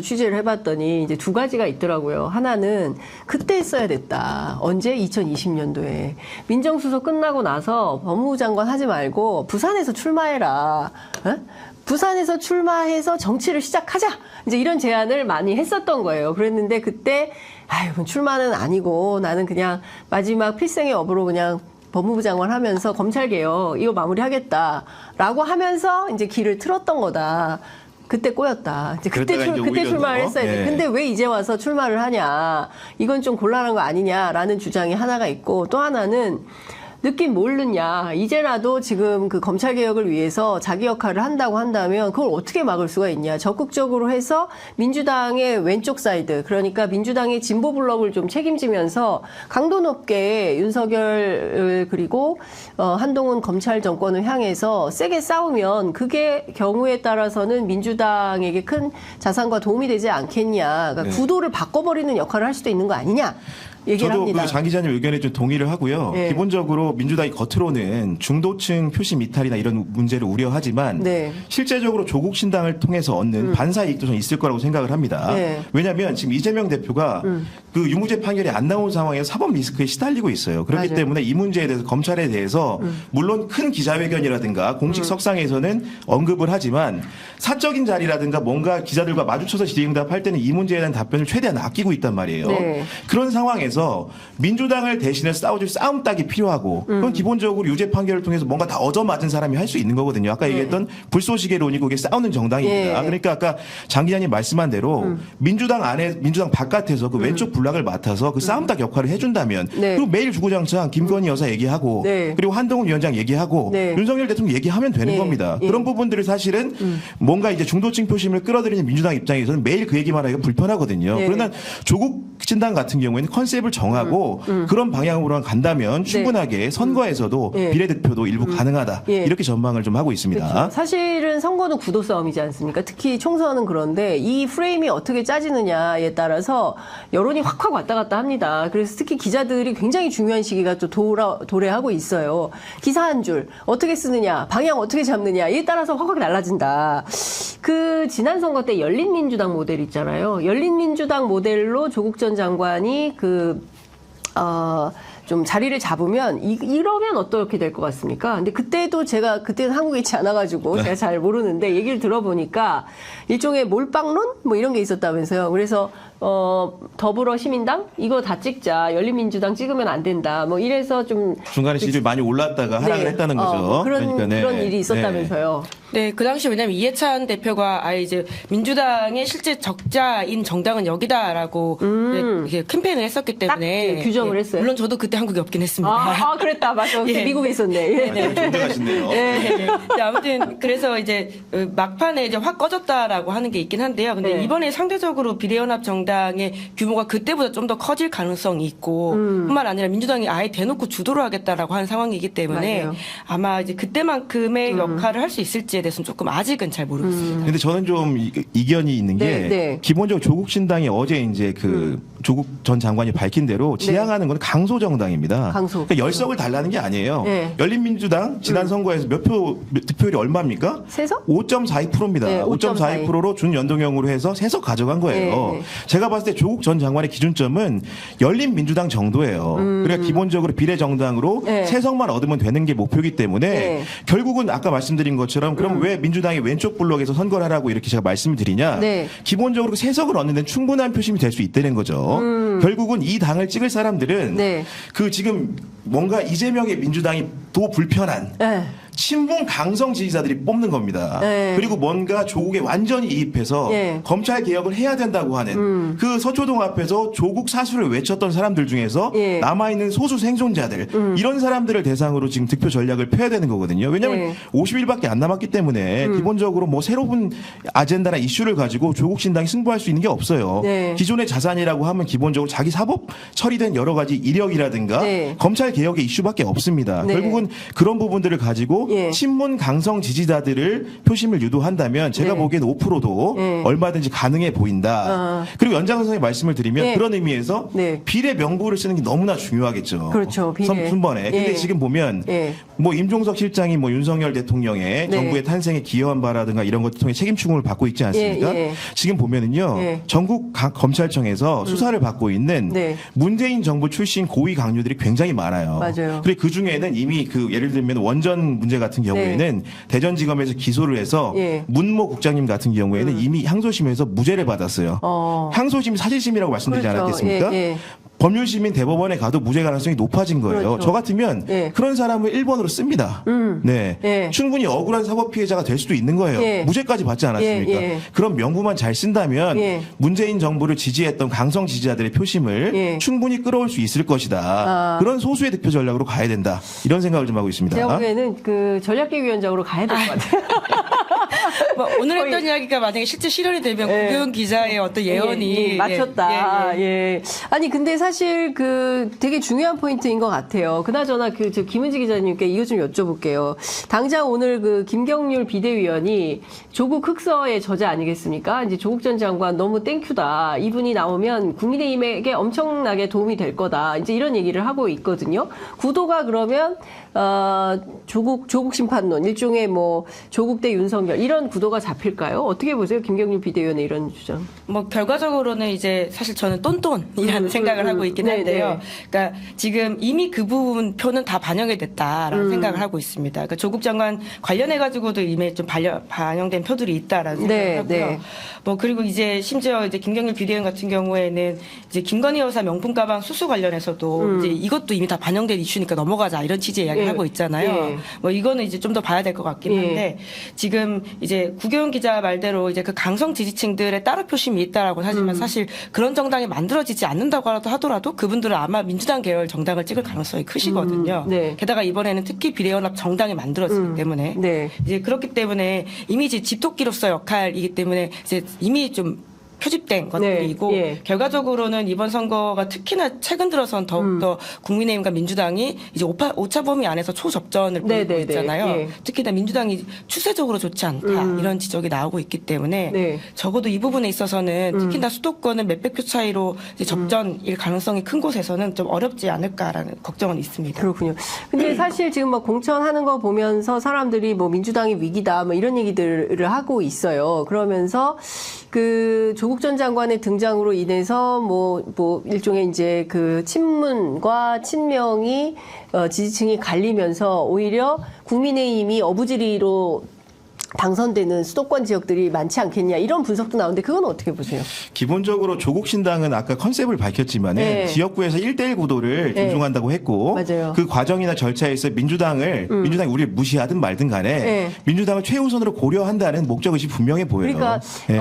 취재를 해봤더니 이제 두 가지가 있더라고요. 하나는 그때 했어야 됐다. 언제? 2020년도에. 민정수석 끝나고 나서 법무부 장관 하지 말고 부산에서 출마해라. 어? 부산에서 출마해서 정치를 시작하자. 이제 이런 제안을 많이 했었던 거예요. 그랬는데 그때 아유, 출마는 아니고 나는 그냥 마지막 필생의 업으로 그냥 법무부 장관 하면서 검찰개혁 이거 마무리하겠다라고 하면서 이제 길을 틀었던 거다. 그때 꼬였다. 이제 그때 출마를 했어야 돼. 예. 근데 왜 이제 와서 출마를 하냐. 이건 좀 곤란한 거 아니냐라는 주장이 하나가 있고 또 하나는 느낌 모르냐. 이제라도 지금 그 검찰개혁을 위해서 자기 역할을 한다고 한다면 그걸 어떻게 막을 수가 있냐. 적극적으로 해서 민주당의 왼쪽 사이드, 그러니까 민주당의 진보 블록을 좀 책임지면서 강도 높게 윤석열 그리고 한동훈 검찰 정권을 향해서 세게 싸우면 그게 경우에 따라서는 민주당에게 큰 자산과 도움이 되지 않겠냐. 그러니까 네. 구도를 바꿔버리는 역할을 할 수도 있는 거 아니냐. 얘기를 저도 합니다. 그 장 기자님 의견에 좀 동의를 하고요. 네. 기본적으로 민주당이 겉으로는 중도층 표심 이탈이나 이런 문제를 우려하지만 네. 실제적으로 조국 신당을 통해서 얻는 반사 이익도 좀 있을 거라고 생각을 합니다. 네. 왜냐하면 지금 이재명 대표가 그 유무죄 판결이 안 나온 상황에서 사법 리스크에 시달리고 있어요. 그렇기 맞아요. 때문에 이 문제에 대해서 검찰에 대해서 물론 큰 기자회견이라든가 공식 석상에서는 언급을 하지만 사적인 자리라든가 뭔가 기자들과 마주쳐서 질의응답할 때는 이 문제에 대한 답변을 최대한 아끼고 있단 말이에요. 네. 그런 상황에서 민주당을 대신해서 싸워줄 싸움 딱이 필요하고 그건 기본적으로 유죄 판결을 통해서 뭔가 다 얻어맞은 사람이 할 수 있는 거거든요. 아까 얘기했던 불쏘시개론이고 그게 싸우는 정당입니다. 예. 그러니까 아까 장 기자님 말씀한 대로 민주당 안에 민주당 바깥에서 그 왼쪽 블락을 맡아서 그 싸움 딱 역할을 해준다면 네. 그리고 매일 주구장창 김건희 여사 얘기하고 네. 그리고 한동훈 위원장 얘기하고 네. 윤석열 대통령 얘기하면 되는 예. 겁니다. 예. 그런 부분들을 사실은 뭔가 이제 중도층 표심을 끌어들이는 민주당 입장에서는 매일 그 얘기만 하기가 불편하거든요. 예. 그러나 조국 진당 같은 경우에는 컨셉을 정하고 그런 방향으로 간다면 충분하게 선거에서도 예. 비례대표도 일부 가능하다. 예. 이렇게 전망을 좀 하고 있습니다. 그렇죠. 사실은 선거는 구도 싸움이지 않습니까? 특히 총선은 그런데 이 프레임이 어떻게 짜지느냐에 따라서 여론이 확확 왔다 갔다 합니다. 그래서 특히 기자들이 굉장히 중요한 시기가 또 도래하고 있어요. 기사 한 줄 어떻게 쓰느냐, 방향 어떻게 잡느냐에 따라서 확확 달라진다. 그 지난 선거 때 열린민주당 모델 있잖아요. 열린민주당 모델로 조국 전 장관이 좀 자리를 잡으면 이러면 어떻게 될 것 같습니까? 근데 그때는 한국에 있지 않아가지고 제가 잘 모르는데 얘기를 들어보니까 일종의 몰빵론 뭐 이런 게 있었다면서요. 그래서 더불어시민당 이거 다 찍자. 열린민주당 찍으면 안 된다. 뭐 이래서 좀 중간에 지지율 많이 올랐다가 하락을 했다는 거죠. 그런 일이 있었다면서요. 네, 그 당시 왜냐면 이해찬 대표가 이제 민주당의 실제 적자인 정당은 여기다라고 이렇게 캠페인을 했었기 때문에 규정을 했어요. 물론 저도 그때 한국에 없긴 했습니다. 그랬다. 맞아. 그때 예. 미국에 있었네. 예. 존경하시네요. 네, 아무튼 그래서 이제 막판에 이제 확 꺼졌다라고 하는 게 있긴 한데요. 근데 네. 이번에 상대적으로 비례연합 정당의 규모가 그때보다 좀 더 커질 가능성이 있고 뿐만 아니라 민주당이 아예 대놓고 주도를 하겠다라고 하는 상황이기 때문에 맞아요. 아마 이제 그때만큼의 역할을 할 수 있을지에 대해서는 조금 아직은 잘 모르겠습니다. 근데 저는 좀 이견이 있는 게 네, 네. 기본적으로 조국 신당이 어제 이제 그 조국 전 장관이 밝힌 대로 지향하는 건 강소 정당입니다. 강소. 그러니까 열석을 달라는 게 아니에요. 네. 열린민주당 지난 선거에서 득표율이 얼마입니까? 세석? 5.42%입니다. 네, 5.42%로 준연동형으로 해서 세석 가져간 거예요. 네. 제가 봤을 때 조국 전 장관의 기준점은 열린민주당 정도예요. 그러니까 기본적으로 비례정당으로 네. 세석만 얻으면 되는 게 목표이기 때문에 네. 결국은 아까 말씀드린 것처럼 그럼 왜 민주당이 왼쪽 블록에서 선거를 하라고 이렇게 제가 말씀을 드리냐. 네. 기본적으로 그 세석을 얻는 데는 충분한 표심이 될 수 있다는 거죠. 결국은 이 당을 찍을 사람들은 네. 그 지금 뭔가 이재명의 민주당이 더 불편한 네. 친문 강성 지지자들이 뽑는 겁니다. 네. 그리고 뭔가 조국에 완전히 이입해서 네. 검찰 개혁을 해야 된다고 하는 그 서초동 앞에서 조국 사수를 외쳤던 사람들 중에서 네. 남아있는 소수 생존자들 이런 사람들을 대상으로 지금 득표 전략을 펴야 되는 거거든요. 왜냐하면 네. 50일밖에 안 남았기 때문에 기본적으로 뭐 새로운 아젠다나 이슈를 가지고 조국 신당이 승부할 수 있는 게 없어요. 네. 기존의 자산이라고 하면 기본적으로 자기 사법 처리된 여러 가지 이력이라든가 네. 검찰 개혁의 이슈밖에 없습니다. 네. 결국은 그런 부분들을 가지고 그리고 예. 친문 강성 지지자들을 표심을 유도한다면 제가 네. 보기에는 5%도 네. 얼마든지 가능해 보인다. 그리고 연장선상에 말씀을 드리면 네. 그런 의미에서 네. 비례 명부를 쓰는 게 너무나 중요하겠죠. 그렇죠, 비례. 순번에. 근데 예. 지금 보면 예. 뭐 임종석 실장이 뭐 윤석열 대통령의 네. 정부의 탄생에 기여한 바라든가 이런 것을 통해 책임 추궁을 받고 있지 않습니까? 예, 예. 지금 보면은요. 예. 전국 각 검찰청에서 수사를 받고 있는 네. 문재인 정부 출신 고위 강요들이 굉장히 많아요. 맞아요. 그리고 그 중에는 이미 그 예를 들면 원전 문제 같은 경우에는 대전지검에서 기소를 해서 예. 문모 국장님 같은 경우에는 이미 항소심에서 무죄를 받았어요. 항소심이 사실심이라고 말씀드리지 그렇죠. 않았겠습니까? 예, 예. 법률시민 대법원에 가도 무죄 가능성이 높아진 거예요. 그렇죠. 저 같으면 예. 그런 사람을 1번으로 씁니다. 네. 예. 충분히 억울한 사법 피해자가 될 수도 있는 거예요. 예. 무죄까지 받지 않았습니까? 예, 예. 그런 명부만 잘 쓴다면 예. 문재인 정부를 지지했던 강성 지지자들의 표심을 예. 충분히 끌어올 수 있을 것이다. 아. 그런 소수의 득표 전략으로 가야 된다. 이런 생각을 좀 하고 있습니다. 제가 보기에는 그 전략기획위원장으로 가야 될 것 같아요. 뭐 오늘 했던 이야기가 만약에 실제 실현이 되면 예. 구교훈 기자의 어떤 예언이 예, 맞췄다. 예, 예. 예. 아니 근데 사실 그 되게 중요한 포인트인 것 같아요. 그나저나 그 저 김은지 기자님께 이거 좀 여쭤볼게요. 당장 오늘 그 김경률 비대위원이 조국 흑서의 저자 아니겠습니까? 이제 조국 전 장관 너무 땡큐다. 이분이 나오면 국민의힘에게 엄청나게 도움이 될 거다. 이제 이런 얘기를 하고 있거든요. 구도가 그러면 조국 심판론 일종의 뭐 조국 대 윤석열 이런 구도가 잡힐까요? 어떻게 보세요, 김경률 비대위원의 이런 주장? 뭐 결과적으로는 이제 사실 저는 똔똔이라는 생각을 하고 있긴 네, 한데요. 네. 그러니까 지금 이미 그 부분 표는 다 반영이 됐다라는 생각을 하고 있습니다. 그러니까 조국 장관 관련해 가지고도 이미 좀 반영된 표들이 있다라는 생각을 네, 하고요. 네. 뭐 그리고 이제 심지어 이제 김경률 비대위원 같은 경우에는 이제 김건희 여사 명품 가방 수수 관련해서도 이제 이것도 이미 다 반영된 이슈니까 넘어가자 이런 취지의 이야기를 예. 하고 있잖아요. 예. 뭐 이거는 이제 좀 더 봐야 될 것 같긴 예. 한데 지금 이제 구교훈 기자 말대로 이제 그 강성 지지층들의 따로 표심이 있다라고 하지만 사실 그런 정당이 만들어지지 않는다고 하더라도 그분들은 아마 민주당 계열 정당을 찍을 가능성이 크시거든요. 네. 게다가 이번에는 특히 비례연합 정당이 만들어지기 때문에 네. 이제 그렇기 때문에 이미 이제 집토끼로서 역할이기 때문에 이제 이미 좀 표집된 것들이고 네, 예. 결과적으로는 이번 선거가 특히나 최근 들어선 더욱더 국민의힘과 민주당이 이제 오차 범위 안에서 초접전을 네, 벌이고 네, 있잖아요. 네, 예. 특히나 민주당이 추세적으로 좋지 않다 이런 지적이 나오고 있기 때문에 네. 적어도 이 부분에 있어서는 특히나 수도권은 몇백 표 차이로 이제 접전일 가능성이 큰 곳에서는 좀 어렵지 않을까라는 걱정은 있습니다. 그렇군요. 근데 사실 지금 막 공천하는 거 보면서 사람들이 뭐 민주당이 위기다 뭐 이런 얘기들을 하고 있어요. 그러면서 그 조국 전 장관의 등장으로 인해서 뭐 일종의 이제 그 친문과 친명이 지지층이 갈리면서 오히려 국민의힘이 어부지리로 당선되는 수도권 지역들이 많지 않겠냐 이런 분석도 나오는데 그건 어떻게 보세요? 기본적으로 조국 신당은 아까 컨셉을 밝혔지만 네. 지역구에서 1대1 구도를 네. 존중한다고 했고 맞아요. 그 과정이나 절차에서 민주당이 우리를 무시하든 말든 간에 네. 민주당을 최우선으로 고려한다는 목적의식이 분명해 보여요. 그러니까 예.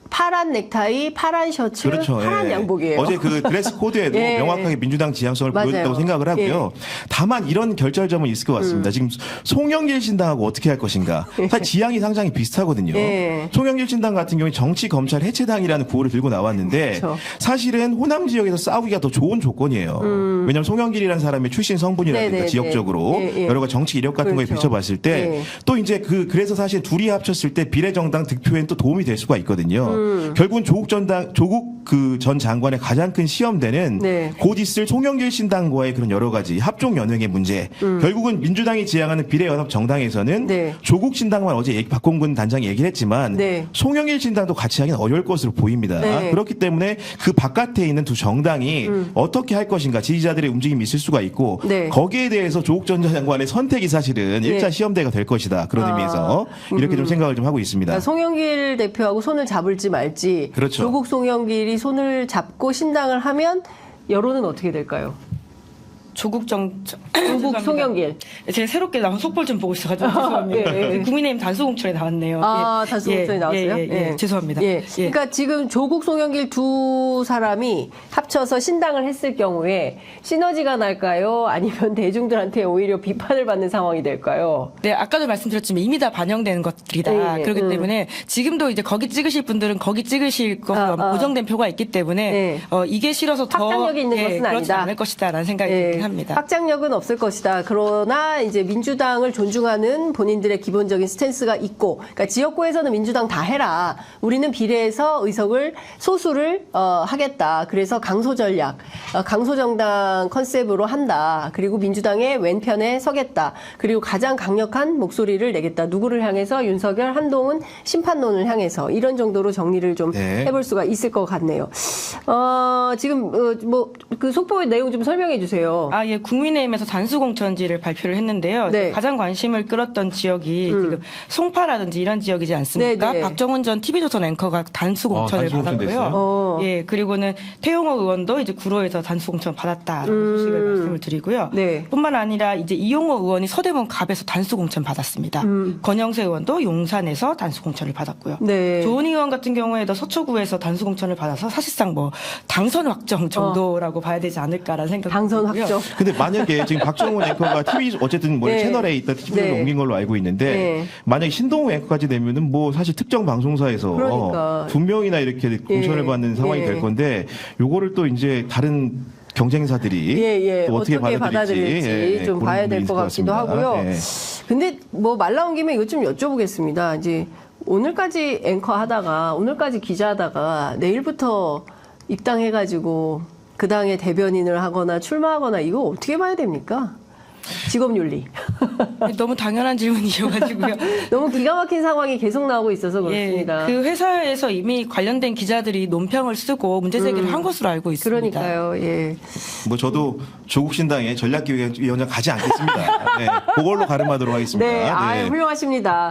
파란 넥타이, 파란 셔츠, 그렇죠. 파란 예. 양복이에요. 어제 그 드레스 코드에도 예. 명확하게 민주당 지향성을 맞아요. 보여줬다고 생각을 하고요. 다만 이런 결절점은 있을 것 같습니다. 지금 송영길 신당하고 어떻게 할 것인가. 사실 지향이 상당히 비슷하거든요. 예. 송영길 신당 같은 경우에 정치 검찰 해체당이라는 구호를 들고 나왔는데 그렇죠. 사실은 호남 지역에서 싸우기가 더 좋은 조건이에요. 왜냐하면 송영길이라는 사람의 출신 성분이라든가 네네네. 지역적으로 예, 예. 여러 가지 정치 이력 같은 거에 그렇죠. 비춰봤을 때 예. 또 이제 그래서 사실 둘이 합쳤을 때 비례정당 득표에는 또 도움이 될 수가 있거든요. 결국은 조국 그 전 장관의 가장 큰 시험대는 네. 곧 있을 송영길 신당과의 그런 여러 가지 합종 연행의 문제. 결국은 민주당이 지향하는 비례연합 정당에서는 네. 조국 신당만 어제 박홍근 단장이 얘기를 했지만 네. 송영길 신당도 같이 하기는 어려울 것으로 보입니다. 네. 그렇기 때문에 그 바깥에 있는 두 정당이 어떻게 할 것인가 지지자들의 움직임이 있을 수가 있고 네. 거기에 대해서 조국 전 장관의 선택이 사실은 네. 1차 시험대가 될 것이다. 그런 의미에서 이렇게 좀 생각을 좀 하고 있습니다. 그러니까 송영길 대표하고 손을 잡을지 말지 그렇죠. 조국 송영길이 손을 잡고 신당을 하면 여론은 어떻게 될까요? 조국 조국 송영길. 제가 새롭게 나온 속보를 좀 보고 있어가지고 죄송합니다. 예, 예. 국민의힘 단수공천에 나왔네요. 아, 예. 단수공천에 예, 나왔어요? 예. 죄송합니다. 예. 예. 그러니까 지금 조국 송영길 두 사람이 합쳐서 신당을 했을 경우에 시너지가 날까요? 아니면 대중들한테 오히려 비판을 받는 상황이 될까요? 네, 아까도 말씀드렸지만 이미 다 반영된 것들이다. 예, 예. 그렇기 때문에 지금도 이제 거기 찍으실 분들은 거기 찍으실 것으로 고정된 표가 있기 때문에 예. 이게 싫어서 더 확장력이 있는 것은 그렇지 아니다. 않을 것이다라는 생각이 예. 들긴 합니다. 확장력은 없을 것이다. 그러나 이제 민주당을 존중하는 본인들의 기본적인 스탠스가 있고, 그러니까 지역구에서는 민주당 다 해라. 우리는 비례해서 의석을 소수를 하겠다. 그래서 강소 전략, 강소 정당 컨셉으로 한다. 그리고 민주당의 왼편에 서겠다. 그리고 가장 강력한 목소리를 내겠다. 누구를 향해서? 윤석열, 한동훈, 심판론을 향해서 이런 정도로 정리를 좀 네. 해볼 수가 있을 것 같네요. 지금 뭐 그 속보의 내용 좀 설명해 주세요. 아, 예, 국민의힘에서 단수공천지를 발표를 했는데요. 네. 가장 관심을 끌었던 지역이 지금 송파라든지 이런 지역이지 않습니까? 네, 네. 박정훈 전 TV조선 앵커가 단수공천을 단수공천 받았고요. 됐어요? 예, 그리고는 태용호 의원도 이제 구로에서 단수공천 받았다라는 소식을 말씀을 드리고요. 네. 뿐만 아니라 이제 이용호 의원이 서대문 갑에서 단수공천 받았습니다. 권영세 의원도 용산에서 단수공천을 받았고요. 네. 조은희 의원 같은 경우에도 서초구에서 단수공천을 받아서 사실상 뭐 당선 확정 정도라고 봐야 되지 않을까라는 생각이 당선 들고요. 확정. 근데 만약에 지금 박정훈 앵커가 TV 어쨌든 뭐 네. 채널에 있다 TV로 네. 옮긴 걸로 알고 있는데 네. 만약에 신동우 앵커까지 되면은 뭐 사실 특정 방송사에서 그러니까. 두 명이나 이렇게 공천을 예. 받는 상황이 예. 될 건데 요거를 또 이제 다른 경쟁사들이 예. 또 어떻게 받아들일지 예, 좀 그런 봐야 부분이 될 있을 것 같기도 같습니다. 하고요. 예. 근데 뭐 말 나온 김에 이것 좀 여쭤보겠습니다. 이제 오늘까지 앵커 하다가 오늘까지 기자 하다가 내일부터 입당해가지고 그 당의 대변인을 하거나 출마하거나 이거 어떻게 봐야 됩니까? 직업윤리. 너무 당연한 질문이셔가지고요. 너무 기가 막힌 상황이 계속 나오고 있어서 예, 그렇습니다. 그 회사에서 이미 관련된 기자들이 논평을 쓰고 문제 제기를 한 것으로 알고 있습니다. 그러니까요. 예. 뭐 저도 조국 신당의 전략기획위원장 가지 않겠습니다. 네, 그걸로 가름하도록 하겠습니다. 네, 훌륭하십니다.